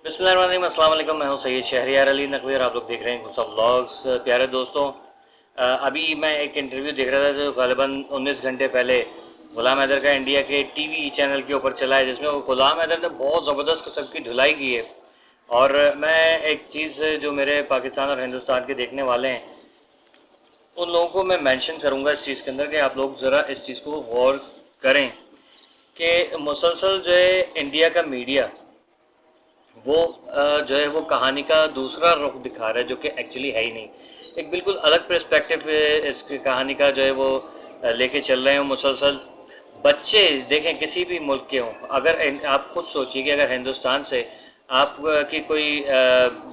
बिस्मिल्लाहिर्रहमानिर्रहीम, अस्सलाम वालेकुम। मैं हूं सैयद शहरियार अली नकवी और आप लोग देख रहे हैं गुस्सा व्लॉग्स। प्यारे दोस्तों, अभी मैं एक इंटरव्यू देख रहा था जो ग़ालिबन 19 घंटे पहले ग़ुलाम हैदर का इंडिया के टीवी चैनल के ऊपर चला है, जिसमें वो ग़ुलाम हैदर ने बहुत ज़बरदस्त किस्म की धुलाई की है। और मैं एक चीज़ जो मेरे पाकिस्तान और हिंदुस्तान के देखने वाले हैं उन लोगों को मैं मेंशन करूंगा इस चीज़ के अंदर कि आप लोग ज़रा इस चीज़ को गौर करें कि मुसलसल जो है इंडिया का मीडिया वो जो है वो कहानी का दूसरा रुख दिखा रहा है, जो कि एक्चुअली है ही नहीं। एक बिल्कुल अलग पर्सपेक्टिव इसकी कहानी का जो है वो लेके चल रहे हैं मुसलसल। बच्चे देखें किसी भी मुल्क के हों, अगर आप खुद सोचिए कि अगर हिंदुस्तान से आप की कोई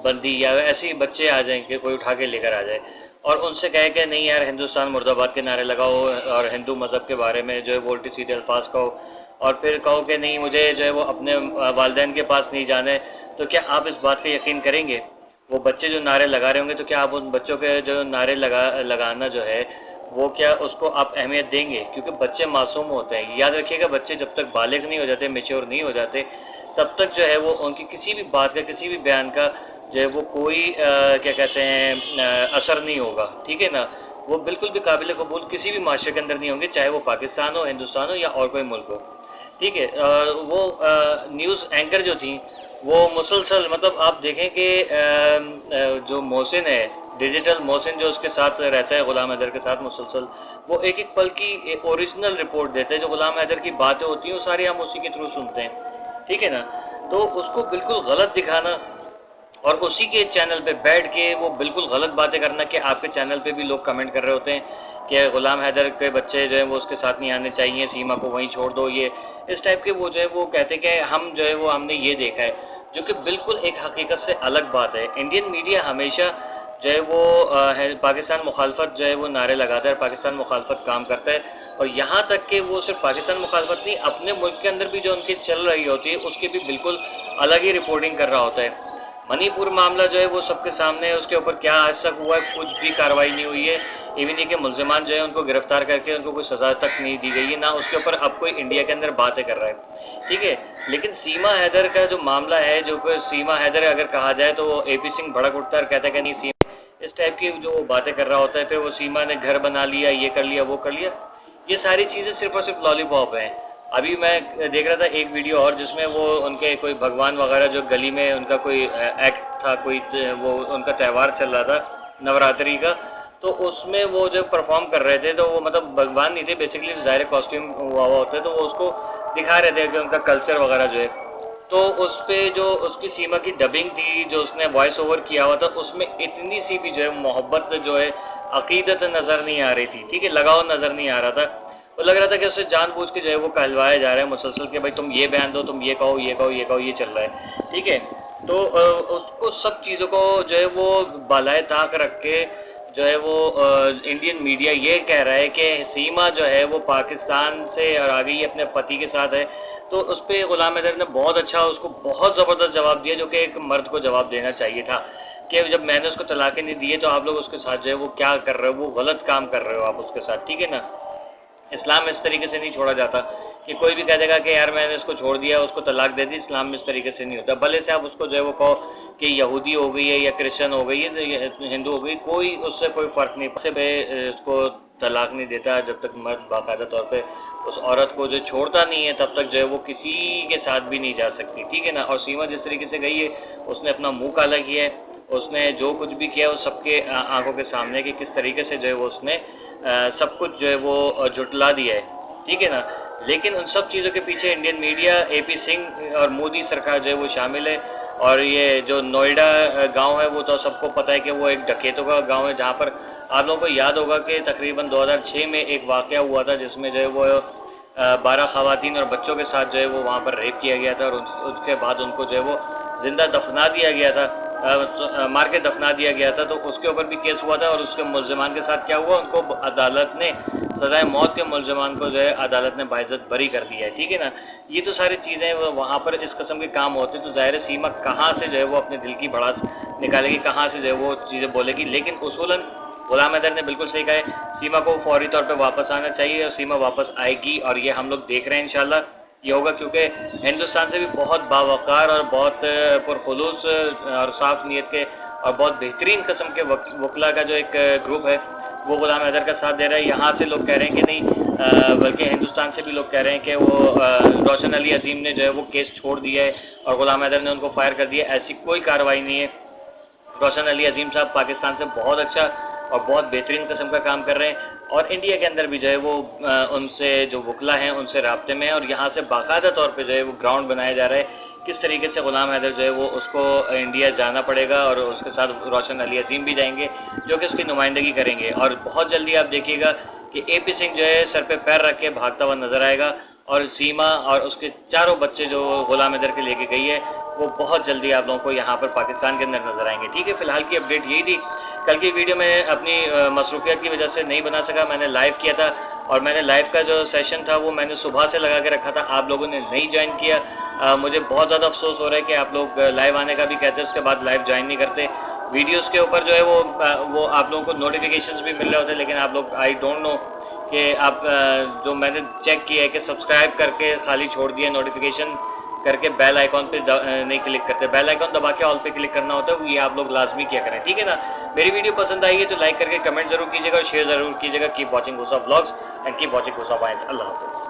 बंदी या ऐसे बच्चे आ जाएं कि कोई उठा के लेकर आ जाए और उनसे कहे कि नहीं यार हिंदुस्तान मुर्दाबाद के नारे लगाओ और हिंदू मज़हब के बारे में जो है वो उल्टी सीधे अल्फाज कहो और फिर कहो कि नहीं मुझे जो है वो अपने वालिदैन के पास नहीं जाना है, तो क्या आप इस बात पे यकीन करेंगे? वो बच्चे जो नारे लगा रहे होंगे तो क्या आप उन बच्चों के जो नारे लगाना जो है वो क्या उसको आप अहमियत देंगे? क्योंकि बच्चे मासूम होते हैं। याद रखिएगा, बच्चे जब तक बालिग नहीं हो जाते, मैच्योर नहीं हो जाते, तब तक जो है वो उनकी किसी भी बात का, किसी भी बयान का जो है वो कोई क्या कहते हैं असर नहीं होगा। ठीक है ना? वो बिल्कुल भी काबिल कबूल किसी भी माशरे के अंदर नहीं होंगे, चाहे वो पाकिस्तान हो, हिंदुस्तान हो या और कोई मुल्क हो। ठीक है? वो न्यूज़ एंकर जो थी वो मुसलसल, मतलब आप देखें कि जो मोहसिन है, डिजिटल मोहसिन जो उसके साथ रहता है ग़ुलाम हैदर के साथ मुसलसल, वो एक एक पल की ओरिजिनल रिपोर्ट देते हैं। जो ग़ुलाम हैदर की बातें होती हैं वो सारी हम उसी के थ्रू सुनते हैं। ठीक है ना? तो उसको बिल्कुल गलत दिखाना और उसी के चैनल पे बैठ के वो बिल्कुल गलत बातें करना कि आपके चैनल पे भी लोग कमेंट कर रहे होते हैं कि ग़ुलाम हैदर के बच्चे जो है वो उसके साथ नहीं आने चाहिए, सीमा को वहीं छोड़ दो, ये इस टाइप के वो जो है वो कहते हैं कि हम जो है वो हमने ये देखा है, जो कि बिल्कुल एक हकीकत से अलग बात है। इंडियन मीडिया हमेशा जो है वो पाकिस्तान मुखालफत जो है वो नारे लगाता है, पाकिस्तान मुखालफत काम करता है और यहाँ तक कि वो सिर्फ पाकिस्तान मुखालफत नहीं, अपने मुल्क के अंदर भी जो उनकी चल रही होती है उसकी भी बिल्कुल अलग ही रिपोर्टिंग कर रहा होता है। मणिपुर मामला जो है वो सबके सामने है, उसके ऊपर क्या आज तक हुआ है, कुछ भी कार्रवाई नहीं हुई है। इवन ये कि मुल्जिमान जो है उनको गिरफ्तार करके उनको कोई सज़ा तक नहीं दी गई है, ना उसके ऊपर अब कोई इंडिया के अंदर बातें कर रहा है। ठीक है? लेकिन सीमा हैदर का जो मामला है, जो कि सीमा हैदर अगर कहा जाए तो वो AP सिंह भड़क उठता है और कहता है कि नहीं सीमा, इस टाइप की जो वो बातें कर रहा होता है। फिर वो सीमा ने घर बना लिया, ये कर लिया, वो कर लिया। ये सारी चीज़ें सिर्फ और सिर्फ लॉलीपॉप हैं। अभी मैं देख रहा था एक वीडियो और जिसमें वो उनके कोई भगवान वगैरह जो गली में उनका कोई एक्ट था, कोई वो उनका त्यौहार चल रहा था नवरात्रि का, तो उसमें वो जो परफॉर्म कर रहे थे तो वो मतलब भगवान नहीं थे, बेसिकली ज़ाहिर कॉस्ट्यूम हुआ होता है, तो वो उसको दिखा रहे थे कि उनका कल्चर वगैरह जो है। तो उस पे जो उसकी सीमा की डबिंग थी, जो उसने वॉइस ओवर किया हुआ था, उसमें इतनी सी भी जो है मोहब्बत जो है अकीदत नज़र नहीं आ रही थी। ठीक है? लगाव नज़र नहीं आ रहा था। तो लग रहा था कि उससे जानबूझ के जो है वो कहलवाया जा रहा है मुसलसल के भाई तुम ये बयान दो, तुम ये कहो, ये कहो, ये कहो, ये चल रहा है। ठीक है? तो उसको सब चीज़ों को जो है वो बालाए ताक रख के जो है वो इंडियन मीडिया ये कह रहा है कि सीमा जो है वो पाकिस्तान से और आ गई है, अपने पति के साथ है। तो उस पर ग़ुलाम हैदर ने बहुत अच्छा, उसको बहुत ज़बरदस्त जवाब दिया, जो कि एक मर्द को जवाब देना चाहिए था कि जब मैंने उसको तलाक़ें नहीं दी है तो आप लोग उसके साथ जो है वो क्या कर रहे हो, वो गलत काम कर रहे हो आप उसके साथ। ठीक है ना? इस्लाम में इस तरीके से नहीं छोड़ा जाता कि कोई भी कह देगा कि यार मैंने इसको छोड़ दिया, उसको तलाक दे दी। इस्लाम में इस तरीके से नहीं होता। भले से आप उसको जो है वो कहो कि यहूदी हो गई है या क्रिश्चियन हो गई है या हिंदू हो गई, कोई उससे कोई फ़र्क नहीं से उसको तलाक नहीं देता जब तक मर्द बाकायदा तौर पे उस औरत को जो छोड़ता नहीं है, तब तक जो है वो किसी के साथ भी नहीं जा सकती। ठीक है ना? और सीमा जिस तरीके से गई है, उसने अपना मुँह काला किया है, उसने जो कुछ भी किया वो सबके आंखों के सामने कि किस तरीके से जो है वो उसने सब कुछ जो है वो जुटला दिया है। ठीक है ना? लेकिन उन सब चीज़ों के पीछे इंडियन मीडिया, AP सिंह और मोदी सरकार जो है वो शामिल है। और ये जो नोएडा गांव है वो तो सबको पता है कि वो एक डकैतों का गांव है, जहां पर आप लोगों को याद होगा कि तकरीबन 2006 में एक वाक़या हुआ था जिसमें जो है वो 12 ख़वातीन और बच्चों के साथ जो है वो वहाँ पर रेप किया गया था और उसके बाद उनको जो है वो ज़िंदा दफना दिया गया था, मार के दफना दिया गया था। तो उसके ऊपर भी केस हुआ था और उसके मुल्ज़िमान के साथ क्या हुआ, उनको अदालत ने सज़ाए मौत के मुल्ज़िमान को जो है अदालत ने बाइज़्ज़त बरी कर दिया है। ठीक है ना? ये तो सारी चीज़ें वहाँ पर इस किस्म के काम होते, तो ज़ाहिर है सीमा कहाँ से जो है वो अपने दिल की भड़ास निकालेगी, कहाँ से जो है वो चीज़ें बोलेगी। लेकिन उसूलन ग़ुलाम हैदर ने बिल्कुल सही कहा है, सीमा को फौरी तौर पे वापस आना चाहिए और सीमा वापस आएगी और ये हम लोग देख रहे हैं इंशाल्लाह। ये होगा क्योंकि हिंदुस्तान से भी बहुत बावकार और बहुत पुरखुलूस और साफ नीयत के और बहुत बेहतरीन किस्म के वकला का जो एक ग्रुप है वो गुलाम हैदर का साथ दे रहा है। यहाँ से लोग कह रहे हैं कि नहीं, बल्कि हिंदुस्तान से भी लोग कह रहे हैं कि वो रोशन अली अजीम ने जो है वो केस छोड़ दिया है और गुलाम हैदर ने उनको फायर कर दिया। ऐसी कोई कार्रवाई नहीं है। रोशन अली अजीम साहब पाकिस्तान से बहुत अच्छा और बहुत बेहतरीन किस्म का काम कर रहे हैं और इंडिया के अंदर भी जो है वो उनसे जो वकला हैं उनसे राब्ते में है और यहाँ से बाकायदा तौर पे जो है वो ग्राउंड बनाया जा रहा है किस तरीके से गुलाम हैदर जो है वो उसको इंडिया जाना पड़ेगा और उसके साथ रोशन अली अजीम भी जाएंगे जो कि उसकी नुमाइंदगी करेंगे। और बहुत जल्दी आप देखिएगा कि AP सिंह जो है सर पे पैर रख के भागता हुआ नजर आएगा और सीमा और उसके चारों बच्चे जो गुलाम हैदर के लेके गई है वो बहुत जल्दी आप लोगों को यहाँ पर पाकिस्तान के अंदर नजर आएंगे। ठीक है, फिलहाल की अपडेट यही थी। कल की वीडियो में अपनी मसरूफियत की वजह से नहीं बना सका, मैंने लाइव किया था और मैंने लाइव का जो सेशन था वो मैंने सुबह से लगा के रखा था, आप लोगों ने नहीं ज्वाइन किया। मुझे बहुत ज़्यादा अफसोस हो रहा है कि आप लोग लाइव आने का भी कहते हैं उसके बाद लाइव ज्वाइन नहीं करते। वीडियोस के ऊपर जो है वो आप लोगों को नोटिफिकेशंस भी मिल रहे होते हैं, लेकिन आप लोग आई डोंट नो कि आप जो मैंने चेक किया है कि सब्सक्राइब करके खाली छोड़ दिया, नोटिफिकेशन करके बेल आइकॉन पे नहीं क्लिक करते। बेल आइकॉन दबा के ऑल पे क्लिक करना होता है, ये आप लोग लाजमी किया करें। ठीक है ना, मेरी वीडियो पसंद आई है तो लाइक करके कमेंट जरूर कीजिएगा और शेयर जरूर कीजिएगा। कीप वॉचिंग गुस्सा व्लॉग्स एंड कीप वॉचिंग गुस्सा वाइन्स। अल्लाह हाफ़िज़।